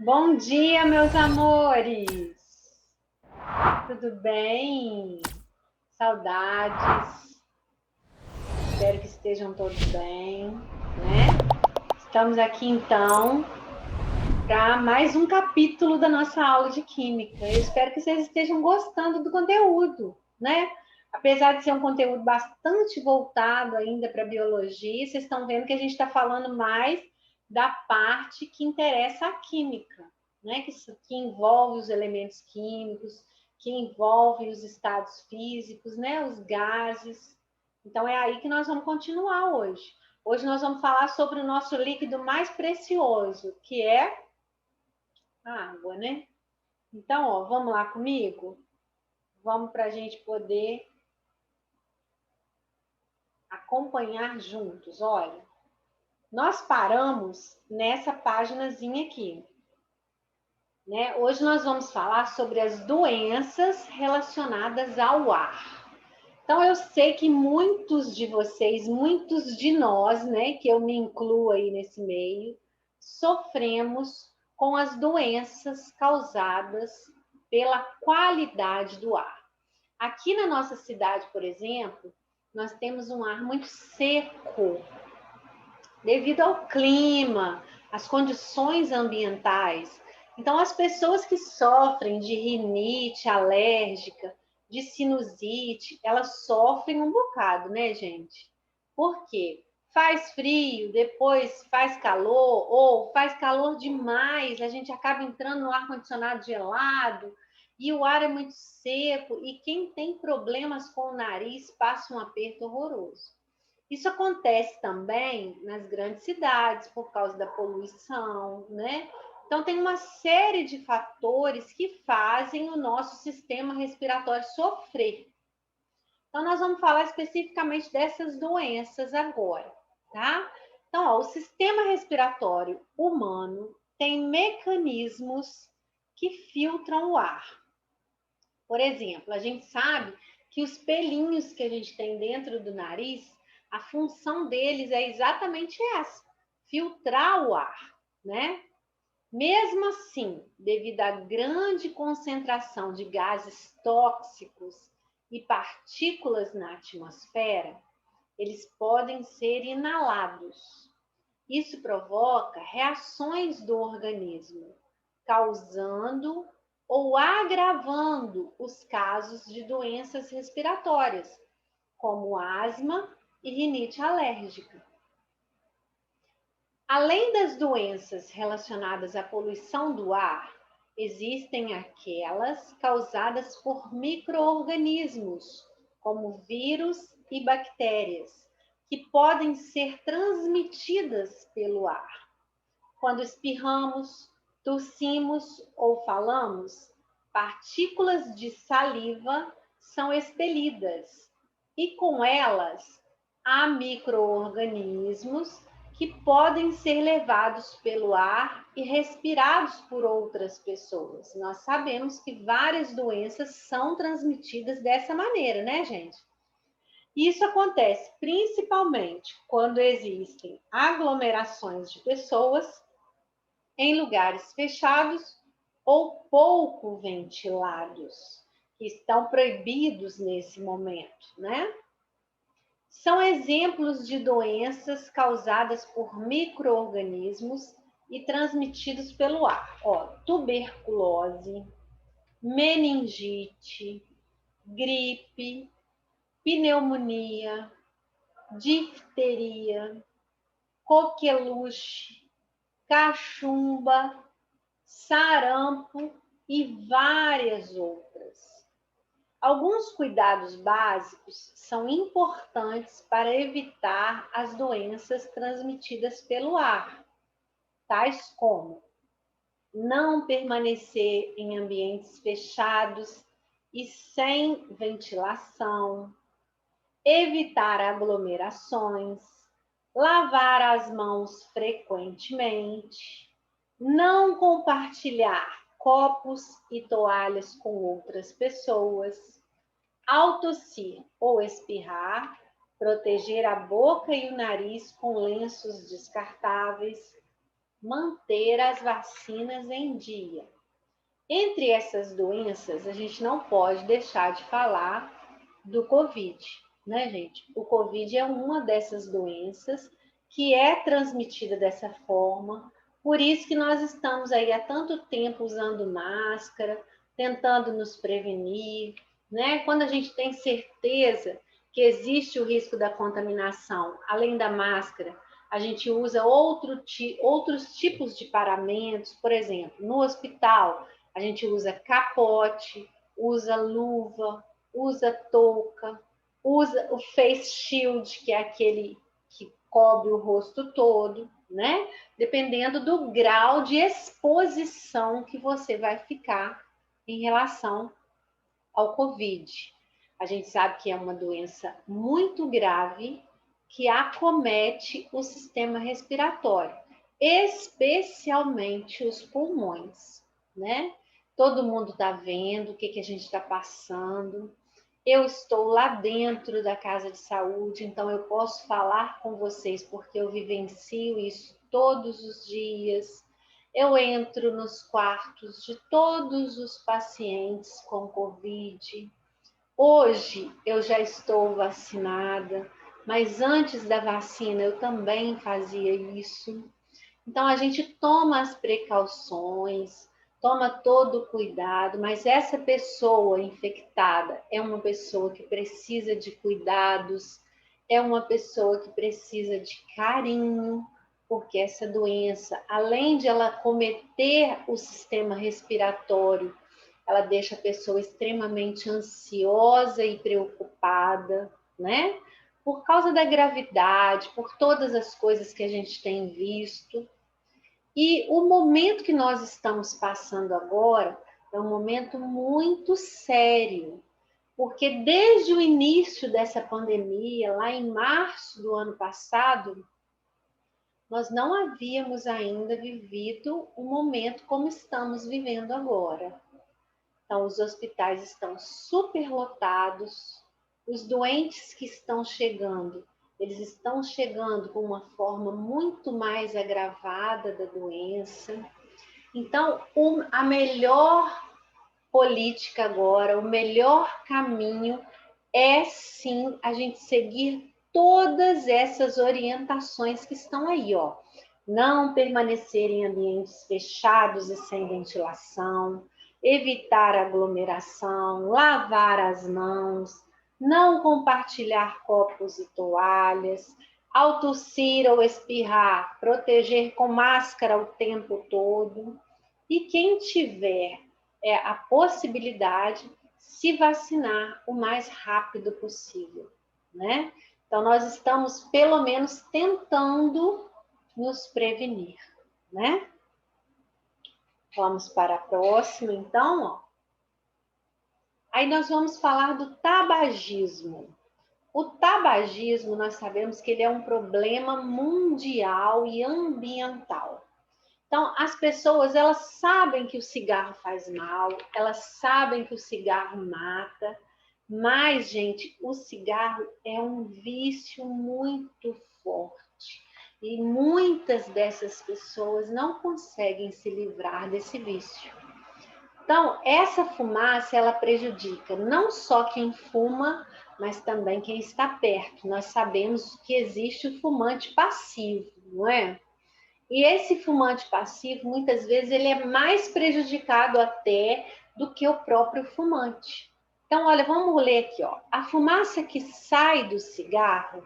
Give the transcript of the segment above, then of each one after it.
Bom dia, meus amores! Tudo bem? Saudades. Espero que estejam todos bem, né? Estamos aqui, então, para mais um capítulo da nossa aula de Química. Eu espero que vocês estejam gostando do conteúdo, né? Apesar de ser um conteúdo bastante voltado ainda para a biologia, vocês estão vendo que a gente está falando mais da parte que interessa a química, né? Que envolve os elementos químicos, que envolve os estados físicos, né? Os gases. Então é aí que nós vamos continuar hoje. Hoje nós vamos falar sobre o nosso líquido mais precioso, que é a água, né? Então, ó, vamos lá comigo? Vamos para a gente poder acompanhar juntos. Olha, nós paramos nessa paginazinha aqui, né? Hoje nós vamos falar sobre as doenças relacionadas ao ar. Então, eu sei que muitos de vocês, muitos de nós, né, que eu me incluo aí nesse meio, sofremos com as doenças causadas pela qualidade do ar. Aqui na nossa cidade, por exemplo, nós temos um ar muito seco, devido ao clima, às condições ambientais. Então, as pessoas que sofrem de rinite alérgica, de sinusite, elas sofrem um bocado, né, gente? Por quê? Faz frio, depois faz calor, ou faz calor demais, a gente acaba entrando no ar-condicionado gelado, e o ar é muito seco, e quem tem problemas com o nariz passa um aperto horroroso. Isso acontece também nas grandes cidades, por causa da poluição, né? Então, tem uma série de fatores que fazem o nosso sistema respiratório sofrer. Então, nós vamos falar especificamente dessas doenças agora, tá? Então, ó, o sistema respiratório humano tem mecanismos que filtram o ar. Por exemplo, a gente sabe que os pelinhos que a gente tem dentro do nariz, a função deles é exatamente essa, filtrar o ar, né? Mesmo assim, devido à grande concentração de gases tóxicos e partículas na atmosfera, eles podem ser inalados. Isso provoca reações do organismo, causando ou agravando os casos de doenças respiratórias, como asma e rinite alérgica. Além das doenças relacionadas à poluição do ar, existem aquelas causadas por micro-organismos, como vírus e bactérias, que podem ser transmitidas pelo ar. Quando espirramos, tossimos ou falamos, partículas de saliva são expelidas e com elas há micro-organismos que podem ser levados pelo ar e respirados por outras pessoas. Nós sabemos que várias doenças são transmitidas dessa maneira, né, gente? Isso acontece principalmente quando existem aglomerações de pessoas em lugares fechados ou pouco ventilados, que estão proibidos nesse momento, né? São exemplos de doenças causadas por micro-organismos e transmitidos pelo ar. Ó, tuberculose, meningite, gripe, pneumonia, difteria, coqueluche, cachumba, sarampo e várias outras. Alguns cuidados básicos são importantes para evitar as doenças transmitidas pelo ar, tais como não permanecer em ambientes fechados e sem ventilação, evitar aglomerações, lavar as mãos frequentemente, não compartilhar copos e toalhas com outras pessoas, ao tossir ou espirrar, proteger a boca e o nariz com lenços descartáveis, manter as vacinas em dia. Entre essas doenças, a gente não pode deixar de falar do Covid, né, gente? O Covid é uma dessas doenças que é transmitida dessa forma, por isso que nós estamos aí há tanto tempo usando máscara, tentando nos prevenir, né? Quando a gente tem certeza que existe o risco da contaminação, além da máscara, a gente usa outros tipos de paramentos, por exemplo, no hospital, a gente usa capote, usa luva, usa touca, usa o face shield, que é aquele que cobre o rosto todo, né? Dependendo do grau de exposição que você vai ficar em relação ao Covid. A gente sabe que é uma doença muito grave que acomete o sistema respiratório, especialmente os pulmões, né? Todo mundo está vendo o que a gente está passando. Eu estou lá dentro da casa de saúde, então eu posso falar com vocês porque eu vivencio isso todos os dias. Eu entro nos quartos de todos os pacientes com Covid. Hoje eu já estou vacinada, mas antes da vacina eu também fazia isso. Então a gente toma as precauções, toma todo o cuidado, mas essa pessoa infectada é uma pessoa que precisa de cuidados, é uma pessoa que precisa de carinho, porque essa doença, além de ela cometer o sistema respiratório, ela deixa a pessoa extremamente ansiosa e preocupada, né? Por causa da gravidade, por todas as coisas que a gente tem visto. E o momento que nós estamos passando agora é um momento muito sério, porque desde o início dessa pandemia, lá em março do ano passado, nós não havíamos ainda vivido um momento como estamos vivendo agora. Então, os hospitais estão superlotados, os doentes que estão chegando, eles estão chegando com uma forma muito mais agravada da doença. Então, a melhor política agora, o melhor caminho é sim a gente seguir todas essas orientações que estão aí, ó. Não permanecer em ambientes fechados e sem ventilação, evitar aglomeração, lavar as mãos, não compartilhar copos e toalhas, ao tossir ou espirrar, proteger com máscara o tempo todo. E quem tiver a possibilidade, se vacinar o mais rápido possível, né? Então, nós estamos, pelo menos, tentando nos prevenir, né? Vamos para a próxima, então, ó. Aí nós vamos falar do tabagismo. O tabagismo, nós sabemos que ele é um problema mundial e ambiental. Então, as pessoas, elas sabem que o cigarro faz mal, elas sabem que o cigarro mata, mas, gente, o cigarro é um vício muito forte. E muitas dessas pessoas não conseguem se livrar desse vício. Então, essa fumaça, ela prejudica não só quem fuma, mas também quem está perto. Nós sabemos que existe o fumante passivo, não é? E esse fumante passivo, muitas vezes, ele é mais prejudicado até do que o próprio fumante. Então, olha, vamos ler aqui, ó. A fumaça que sai do cigarro,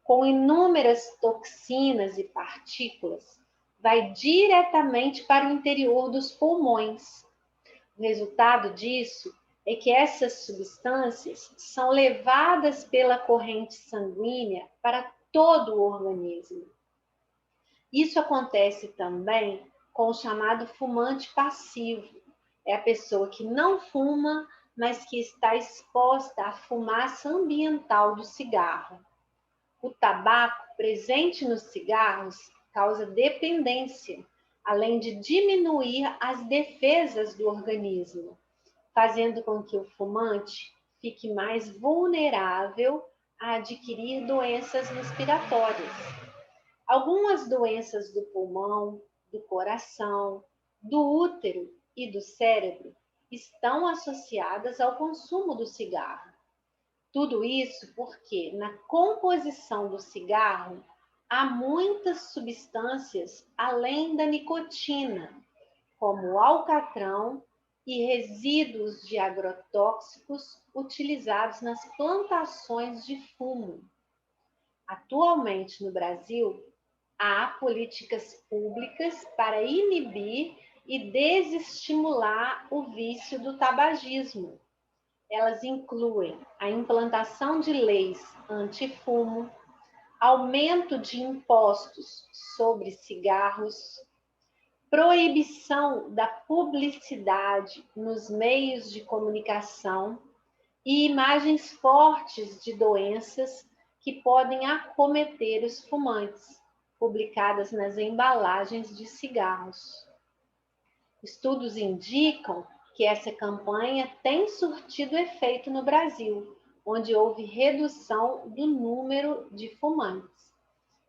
com inúmeras toxinas e partículas, vai diretamente para o interior dos pulmões. O resultado disso é que essas substâncias são levadas pela corrente sanguínea para todo o organismo. Isso acontece também com o chamado fumante passivo. É a pessoa que não fuma, mas que está exposta à fumaça ambiental do cigarro. O tabaco presente nos cigarros causa dependência, além de diminuir as defesas do organismo, fazendo com que o fumante fique mais vulnerável a adquirir doenças respiratórias. Algumas doenças do pulmão, do coração, do útero e do cérebro estão associadas ao consumo do cigarro. Tudo isso porque na composição do cigarro há muitas substâncias além da nicotina, como o alcatrão e resíduos de agrotóxicos utilizados nas plantações de fumo. Atualmente no Brasil, há políticas públicas para inibir e desestimular o vício do tabagismo. Elas incluem a implantação de leis anti-fumo, aumento de impostos sobre cigarros, proibição da publicidade nos meios de comunicação e imagens fortes de doenças que podem acometer os fumantes, publicadas nas embalagens de cigarros. Estudos indicam que essa campanha tem surtido efeito no Brasil, onde houve redução do número de fumantes.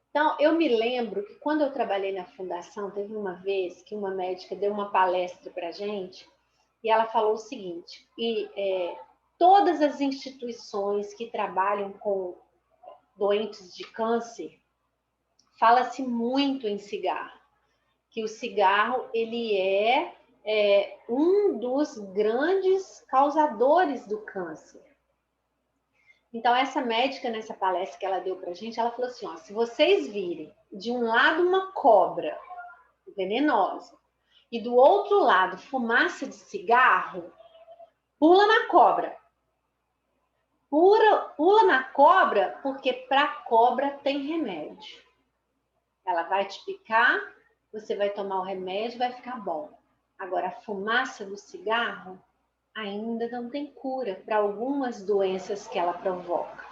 Então, eu me lembro que quando eu trabalhei na fundação, teve uma vez que uma médica deu uma palestra para a gente e ela falou o seguinte, todas as instituições que trabalham com doentes de câncer, fala-se muito em cigarro, que o cigarro ele é um dos grandes causadores do câncer. Então, essa médica, nessa palestra que ela deu para a gente, ela falou assim, ó, se vocês virem de um lado uma cobra venenosa e do outro lado fumaça de cigarro, pula na cobra. Pula na cobra porque para cobra tem remédio. Ela vai te picar, você vai tomar o remédio, vai ficar bom. Agora, a fumaça do cigarro ainda não tem cura para algumas doenças que ela provoca.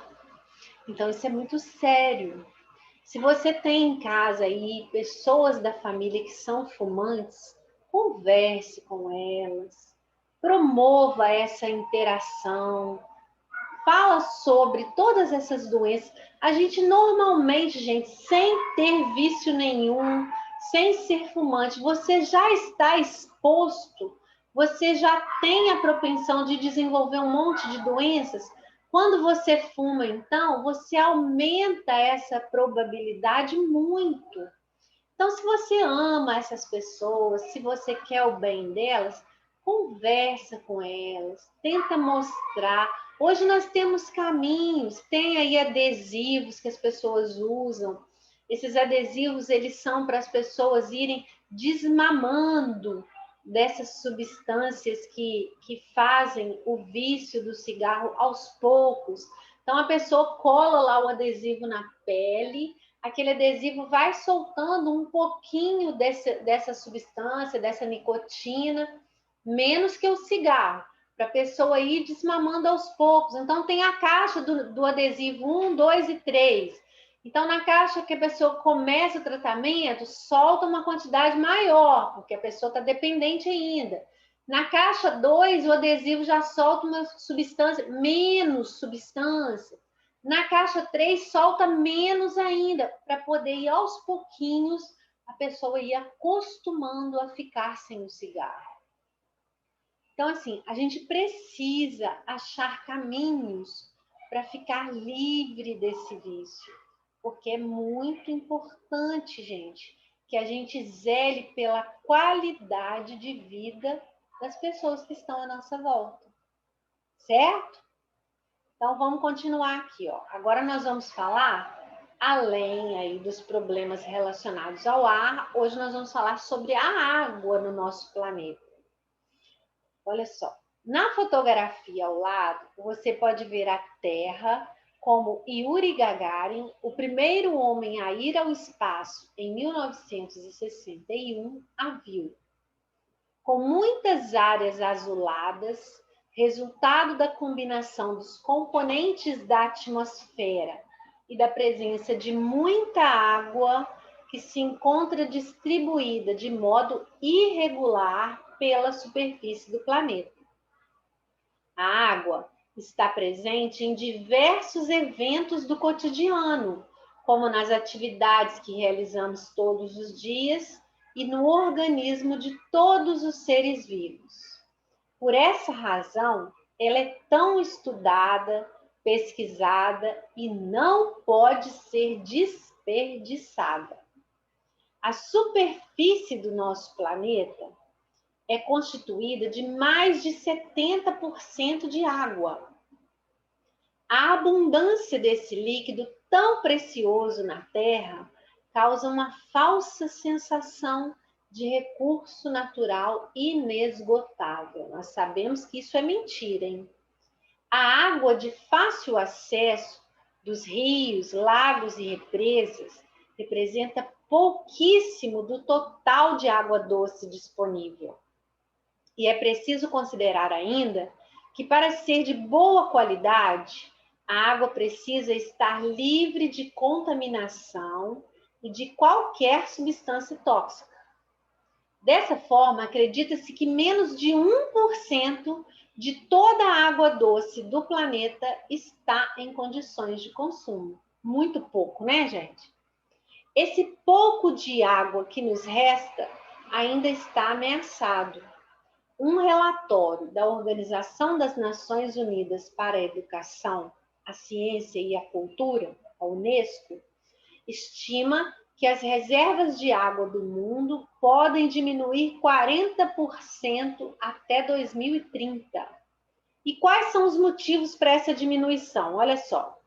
Então, isso é muito sério. Se você tem em casa aí pessoas da família que são fumantes, converse com elas, promova essa interação, fala sobre todas essas doenças. A gente normalmente, gente, sem ter vício nenhum, sem ser fumante, você já está exposto, você já tem a propensão de desenvolver um monte de doenças. Quando você fuma, então, você aumenta essa probabilidade muito. Então, se você ama essas pessoas, se você quer o bem delas, conversa com elas, tenta mostrar. Hoje nós temos caminhos, tem aí adesivos que as pessoas usam. Esses adesivos, eles são para as pessoas irem desmamando dessas substâncias que fazem o vício do cigarro aos poucos. Então, a pessoa cola lá o adesivo na pele, aquele adesivo vai soltando um pouquinho dessa substância, dessa nicotina, menos que o cigarro, para a pessoa ir desmamando aos poucos. Então, tem a caixa do adesivo 1, 2 e 3. Então, na caixa que a pessoa começa o tratamento, solta uma quantidade maior, porque a pessoa está dependente ainda. Na caixa 2, o adesivo já solta uma substância, menos substância. Na caixa 3, solta menos ainda, para poder ir aos pouquinhos, a pessoa ir acostumando a ficar sem o cigarro. Então, assim, a gente precisa achar caminhos para ficar livre desse vício, porque é muito importante, gente, que a gente zele pela qualidade de vida das pessoas que estão à nossa volta, certo? Então, vamos continuar aqui, ó. Agora nós vamos falar além aí dos problemas relacionados ao ar, hoje nós vamos falar sobre a água no nosso planeta. Olha só, na fotografia ao lado, você pode ver a Terra como Yuri Gagarin, o primeiro homem a ir ao espaço em 1961, a viu. Com muitas áreas azuladas, resultado da combinação dos componentes da atmosfera e da presença de muita água que se encontra distribuída de modo irregular pela superfície do planeta. A água está presente em diversos eventos do cotidiano, como nas atividades que realizamos todos os dias e no organismo de todos os seres vivos. Por essa razão, ela é tão estudada, pesquisada e não pode ser desperdiçada. A superfície do nosso planeta é constituída de mais de 70% de água. A abundância desse líquido tão precioso na Terra causa uma falsa sensação de recurso natural inesgotável. Nós sabemos que isso é mentira, hein? A água de fácil acesso dos rios, lagos e represas representa pouquíssimo do total de água doce disponível. E é preciso considerar ainda que, para ser de boa qualidade, a água precisa estar livre de contaminação e de qualquer substância tóxica. Dessa forma, acredita-se que menos de 1% de toda a água doce do planeta está em condições de consumo. Muito pouco, né, gente? Esse pouco de água que nos resta ainda está ameaçado. Um relatório da Organização das Nações Unidas para a Educação, a Ciência e a Cultura, a Unesco, estima que as reservas de água do mundo podem diminuir 40% até 2030. E quais são os motivos para essa diminuição? Olha só,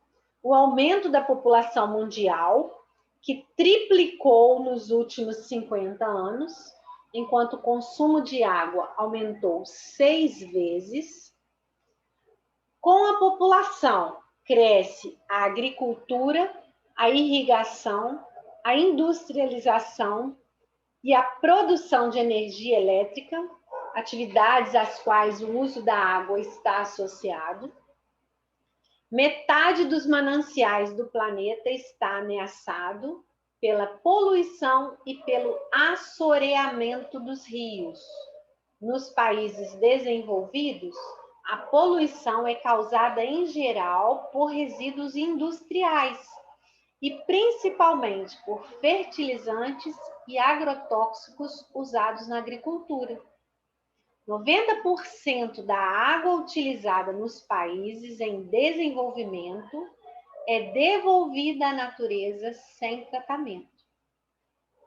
o aumento da população mundial, que triplicou nos últimos 50 anos, enquanto o consumo de água aumentou 6 vezes. Com a população, cresce a agricultura, a irrigação, a industrialização e a produção de energia elétrica, atividades às quais o uso da água está associado. Metade dos mananciais do planeta está ameaçado pela poluição e pelo assoreamento dos rios. Nos países desenvolvidos, a poluição é causada em geral por resíduos industriais e principalmente por fertilizantes e agrotóxicos usados na agricultura. 90% da água utilizada nos países em desenvolvimento é devolvida à natureza sem tratamento.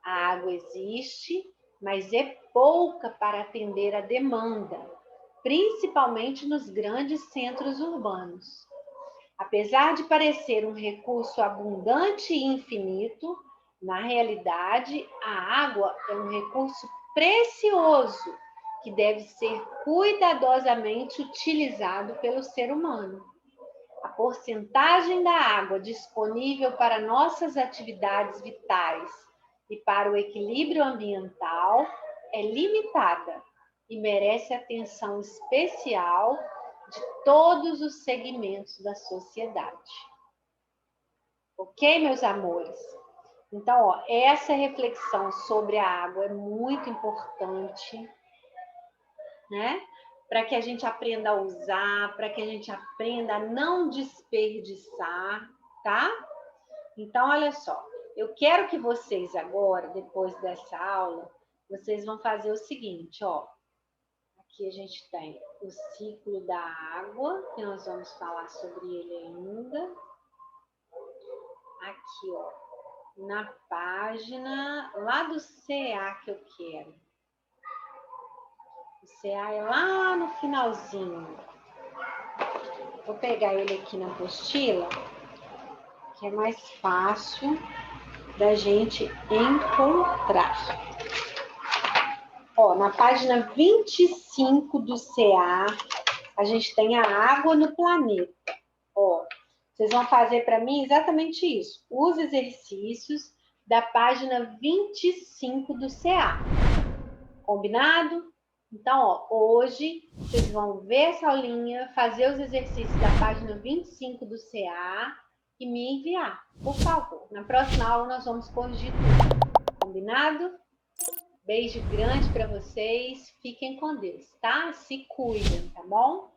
A água existe, mas é pouca para atender a demanda, principalmente nos grandes centros urbanos. Apesar de parecer um recurso abundante e infinito, na realidade, a água é um recurso precioso que deve ser cuidadosamente utilizado pelo ser humano. A porcentagem da água disponível para nossas atividades vitais e para o equilíbrio ambiental é limitada e merece atenção especial de todos os segmentos da sociedade. Ok, meus amores? Então, ó, essa reflexão sobre a água é muito importante, né? Para que a gente aprenda a usar, para que a gente aprenda a não desperdiçar, tá? Então, olha só, eu quero que vocês agora, depois dessa aula, vocês vão fazer o seguinte, ó. Aqui a gente tem o ciclo da água, que nós vamos falar sobre ele ainda. Aqui, ó, na página lá do CA que eu quero. O CA é lá no finalzinho. Vou pegar ele aqui na apostila, que é mais fácil da gente encontrar. Ó, na página 25 do CA, a gente tem a água no planeta. Ó, vocês vão fazer para mim exatamente isso. Os exercícios da página 25 do CA. Combinado? Então, ó, hoje vocês vão ver essa aulinha, fazer os exercícios da página 25 do CA e me enviar, por favor. Na próxima aula nós vamos corrigir tudo. Combinado? Beijo grande para vocês. Fiquem com Deus, tá? Se cuidem, tá bom?